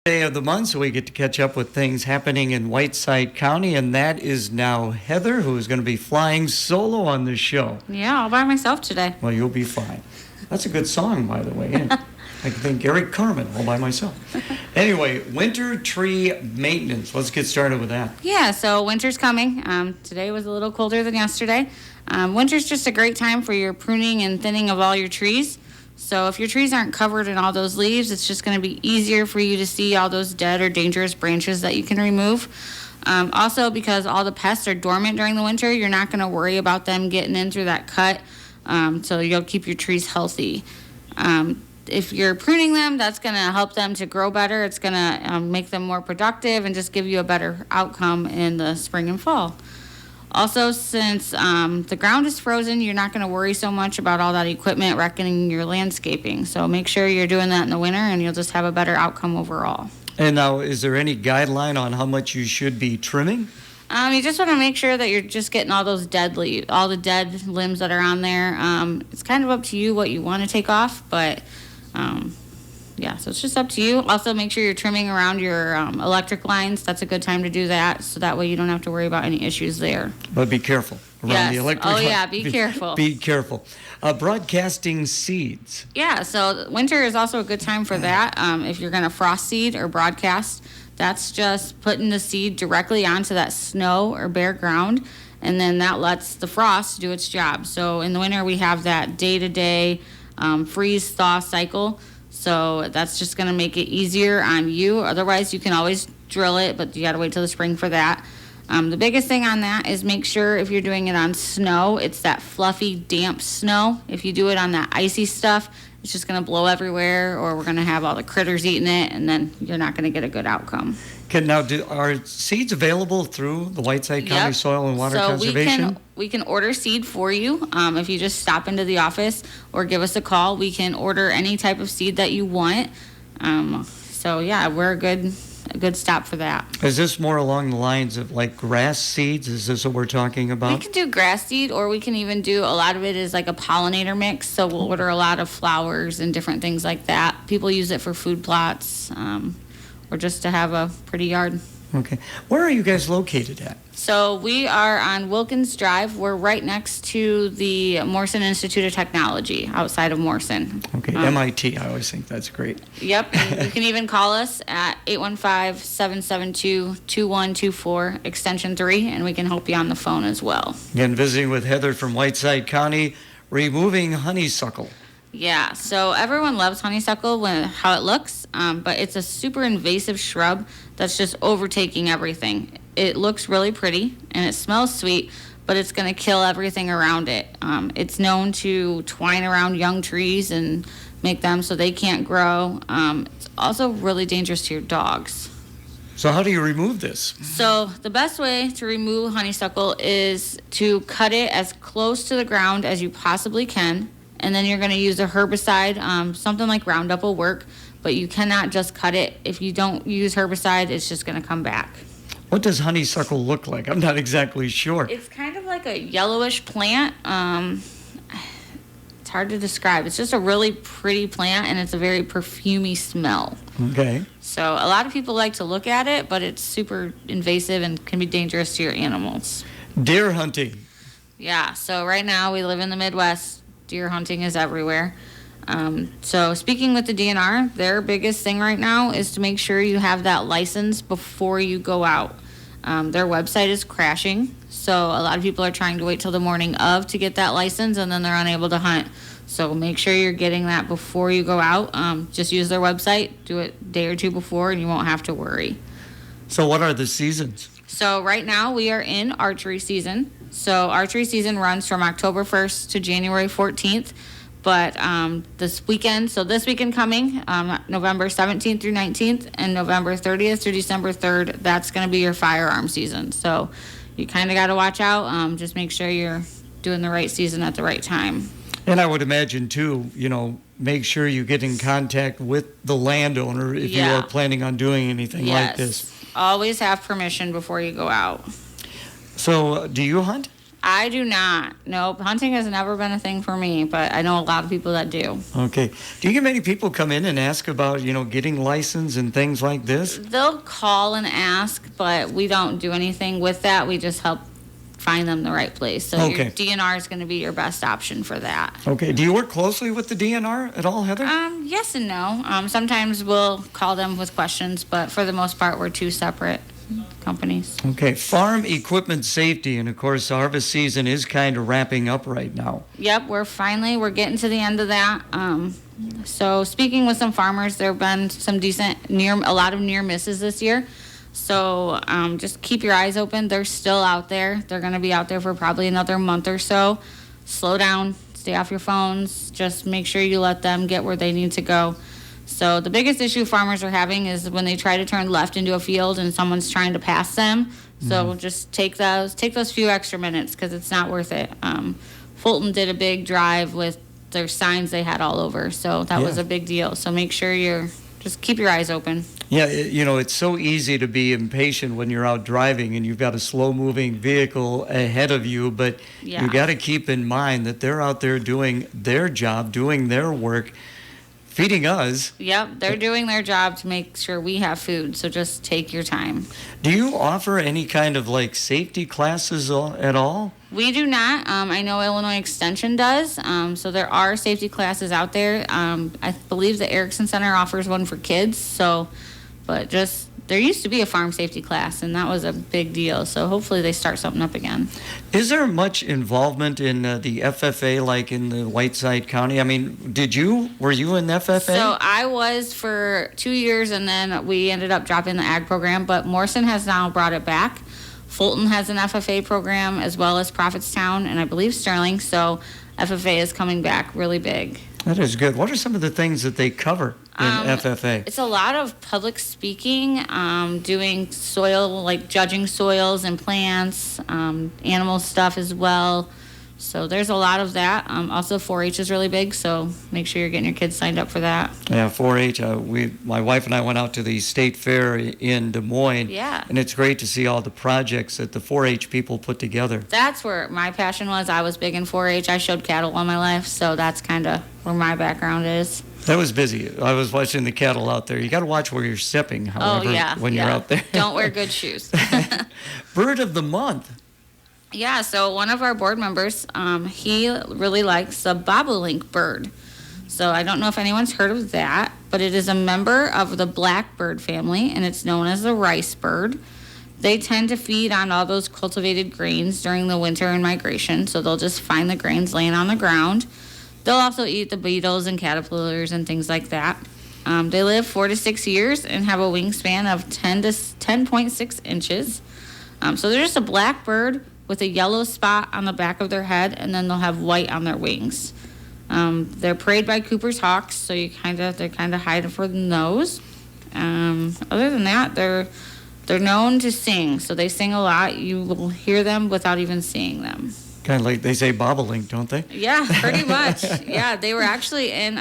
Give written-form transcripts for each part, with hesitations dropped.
Day of the month, so we get to catch up with things happening in Whiteside County, and that is now Heather, who is going to be flying solo on this show. Yeah, all by myself today. Well, you'll be fine. That's a good song, by the way. And I think Eric Carmen, all by myself. Anyway, winter tree maintenance. Let's get started with that. Yeah, so winter's coming. Today was a little colder than yesterday. Winter's just a great time for your pruning and thinning of all your trees. So if your trees aren't covered in all those leaves, it's just going to be easier for you to see all those dead or dangerous branches that you can remove. Also, because all the pests are dormant during the winter, you're not going to worry about them getting in through that cut. So you'll keep your trees healthy. If you're pruning them, that's going to help them to grow better. It's going to make them more productive and just give you a better outcome in the spring and fall. Also, since the ground is frozen, you're not going to worry so much about all that equipment wrecking your landscaping. So make sure you're doing that in the winter, and you'll just have a better outcome overall. And now, is there any guideline on how much you should be trimming? You just want to make sure that you're just getting all those dead leaves, all the dead limbs that are on there. It's kind of up to you what you want to take off, but yeah, so it's just up to you. Also, make sure you're trimming around your electric lines. That's a good time to do that, so that way you don't have to worry about any issues there. But be careful around the electric line. Oh, yeah, be careful. Be careful. Broadcasting seeds. Yeah, so winter is also a good time for that. If you're going to frost seed or broadcast, that's just putting the seed directly onto that snow or bare ground, and then that lets the frost do its job. So in the winter, we have that day-to-day freeze-thaw cycle. So that's just going to make it easier on you. Otherwise, you can always drill it, but you got to wait till the spring for that. The biggest thing on that is make sure if you're doing it on snow, it's that fluffy, damp snow. If you do it on that icy stuff, it's just going to blow everywhere, or we're going to have all the critters eating it, and then you're not going to get a good outcome. Are seeds available through the Whiteside County Soil and Water Conservation? We can order seed for you. If you just stop into the office or give us a call, we can order any type of seed that you want. So yeah, we're a good stop for that. Is this more along the lines of like grass seeds? Is this what we're talking about? We can do grass seed, or we can even do, a lot of it is like a pollinator mix. So we'll order a lot of flowers and different things like that. People use it for food plots, or just to have a pretty yard. Okay. Where are you guys located at? So we are on Wilkins Drive. We're right next to the Morrison Institute of Technology outside of Morrison. Okay, MIT. I always think that's great. Yep. And you can even call us at 815-772-2124, extension 3, and we can help you on the phone as well. Again, visiting with Heather from Whiteside County, removing honeysuckle. Yeah, so everyone loves honeysuckle how it looks, but it's a super invasive shrub that's just overtaking everything. It looks really pretty and it smells sweet, but it's going to kill everything around it. It's known to twine around young trees and make them so they can't grow. It's also really dangerous to your dogs. So how do you remove this? So the best way to remove honeysuckle is to cut it as close to the ground as you possibly can. And then you're going to use a herbicide. Something like Roundup will work, but you cannot just cut it. If you don't use herbicide, it's just going to come back. What does honeysuckle look like? I'm not exactly sure. It's kind of like a yellowish plant. It's hard to describe. It's just a really pretty plant, and it's a very perfumey smell. Okay. So a lot of people like to look at it, but it's super invasive and can be dangerous to your animals. Deer hunting. Yeah, so right now we live in the Midwest. Deer hunting is everywhere. So speaking with the DNR, their biggest thing right now is to make sure you have that license before you go out. Their website is crashing, so a lot of people are trying to wait till the morning of to get that license, and then they're unable to hunt. So make sure you're getting that before you go out. Just use their website, do it a day or two before, and you won't have to worry. So what are the seasons? So right now we are in archery season. So archery season runs from October 1st to January 14th. But this weekend coming, November 17th through 19th, and November 30th through December 3rd, that's going to be your firearm season. So you kind of got to watch out. Just make sure you're doing the right season at the right time. And I would imagine, too, make sure you get in contact with the landowner if you are planning on doing anything like this. Always have permission before you go out. So do you hunt? I do not. Nope. Hunting has never been a thing for me, but I know a lot of people that do. Okay. Do you get many people come in and ask about, getting license and things like this? They'll call and ask, but we don't do anything with that. We just help find them the right place. So Okay. your DNR is going to be your best option for that. Okay. Do you work closely with the DNR at all, Heather? Yes and no. Sometimes we'll call them with questions, but for the most part, we're two separate companies. Okay. Farm equipment safety, and of course, the harvest season is kind of wrapping up right now. Yep, we're getting to the end of that. So speaking with some farmers, there have been some a lot of near misses this year. So just keep your eyes open. They're still out there. They're going to be out there for probably another month or so. Slow down, stay off your phones. Just make sure you let them get where they need to go. So the biggest issue farmers are having is when they try to turn left into a field and someone's trying to pass them. So just take those few extra minutes because it's not worth it. Fulton did a big drive with their signs they had all over. So that was a big deal. So make sure just keep your eyes open. Yeah, it's so easy to be impatient when you're out driving and you've got a slow-moving vehicle ahead of you, but you got to keep in mind that they're out there doing their job, doing their work, feeding us. Yep, they're doing their job to make sure we have food, so just take your time. Do you offer any kind of safety classes at all? We do not. I know Illinois Extension does. So there are safety classes out there. I believe the Erickson Center offers one for kids. But there used to be a farm safety class, and that was a big deal. So hopefully they start something up again. Is there much involvement in the FFA, like in the Whiteside County? I mean, were you in the FFA? So I was for 2 years, and then we ended up dropping the ag program. But Morrison has now brought it back. Fulton has an FFA program as well as Prophetstown, and I believe Sterling. So FFA is coming back really big. That is good. What are some of the things that they cover in FFA? It's a lot of public speaking, doing soil, judging soils and plants, animal stuff as well. So there's a lot of that. Also 4-H is really big, so make sure you're getting your kids signed up for that. Yeah, 4-H. My wife and I went out to the state fair in Des Moines. Yeah. And it's great to see all the projects that the 4-H people put together. That's where my passion was. I was big in 4-H. I showed cattle all my life, so that's kind of where my background is. That was busy. I was watching the cattle out there. You got to watch where you're stepping, however, when you're out there. Don't wear good shoes. Bird of the month. Yeah, so one of our board members, he really likes the bobolink bird. So I don't know if anyone's heard of that, but it is a member of the blackbird family, and it's known as the rice bird. They tend to feed on all those cultivated grains during the winter and migration, so they'll just find the grains laying on the ground. They'll also eat the beetles and caterpillars and things like that. They live 4 to 6 years and have a wingspan of 10 to 10.6 inches. So they're just a black bird with a yellow spot on the back of their head, and then they'll have white on their wings. They're preyed by Cooper's hawks, so they kind of hide for the nose. Other than that, they're known to sing, so they sing a lot. You will hear them without even seeing them. Kind of like they say bobolink, don't they? Yeah, pretty much. Yeah, they were actually in,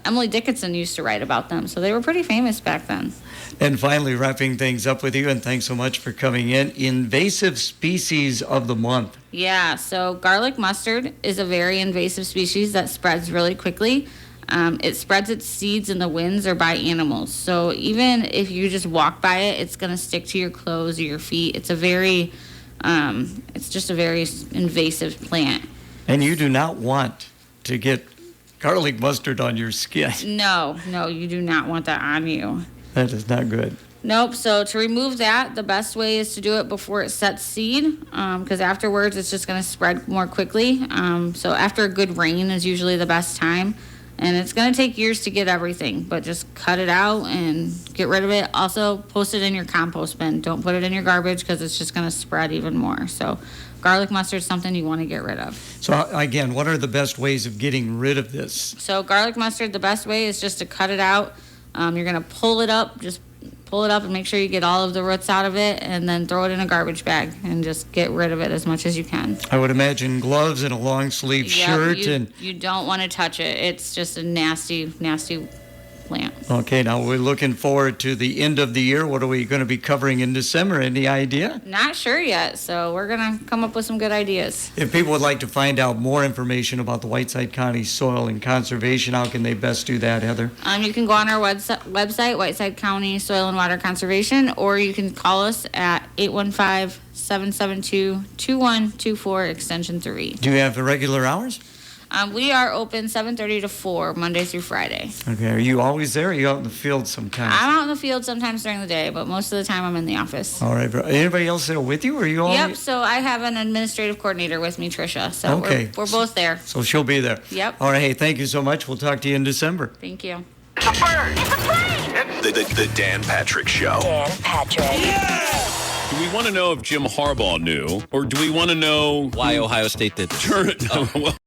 Emily Dickinson used to write about them, so they were pretty famous back then. And finally, wrapping things up with you, and thanks so much for coming in, invasive species of the month. Yeah, so garlic mustard is a very invasive species that spreads really quickly. It spreads its seeds in the winds or by animals. So even if you just walk by it, it's going to stick to your clothes or your feet. It's just a very invasive plant. And you do not want to get garlic mustard on your skin. No, you do not want that on you. That is not good. Nope. So to remove that, the best way is to do it before it sets seed, because afterwards it's just going to spread more quickly. So after a good rain is usually the best time. And it's going to take years to get everything, but just cut it out and get rid of it. Also, post it in your compost bin. Don't put it in your garbage because it's just going to spread even more. So garlic mustard is something you want to get rid of. So again, what are the best ways of getting rid of this? So garlic mustard, the best way is just to cut it out. You're going to pull it up, just pull it up and make sure you get all of the roots out of it, and then throw it in a garbage bag and just get rid of it as much as you can. I would imagine gloves and a long sleeve shirt. You don't want to touch it. It's just a nasty, nasty plant. Okay, now we're looking forward to the end of the year. What are we going to be covering in December? Any idea? Not sure yet, so we're going to come up with some good ideas. If people would like to find out more information about the Whiteside County Soil and Conservation, how can they best do that, Heather? You can go on our website, Whiteside County Soil and Water Conservation, or you can call us at 815-772-2124, extension 3. Do you have irregular hours? We are open 7:30 to 4, Monday through Friday. Okay, are you always there, or are you out in the field sometimes? I'm out in the field sometimes during the day, but most of the time I'm in the office. All right, bro. Anybody else there with you, or are you all? Yep, so I have an administrative coordinator with me, Tricia, so Okay. we're both there. So she'll be there. Yep. All right, hey, thank you so much. We'll talk to you in December. Thank you. It's a bird! It's a plane! The Dan Patrick Show. Dan Patrick. Do we want to know if Jim Harbaugh knew, or do we want to know why Ohio State did this? Well,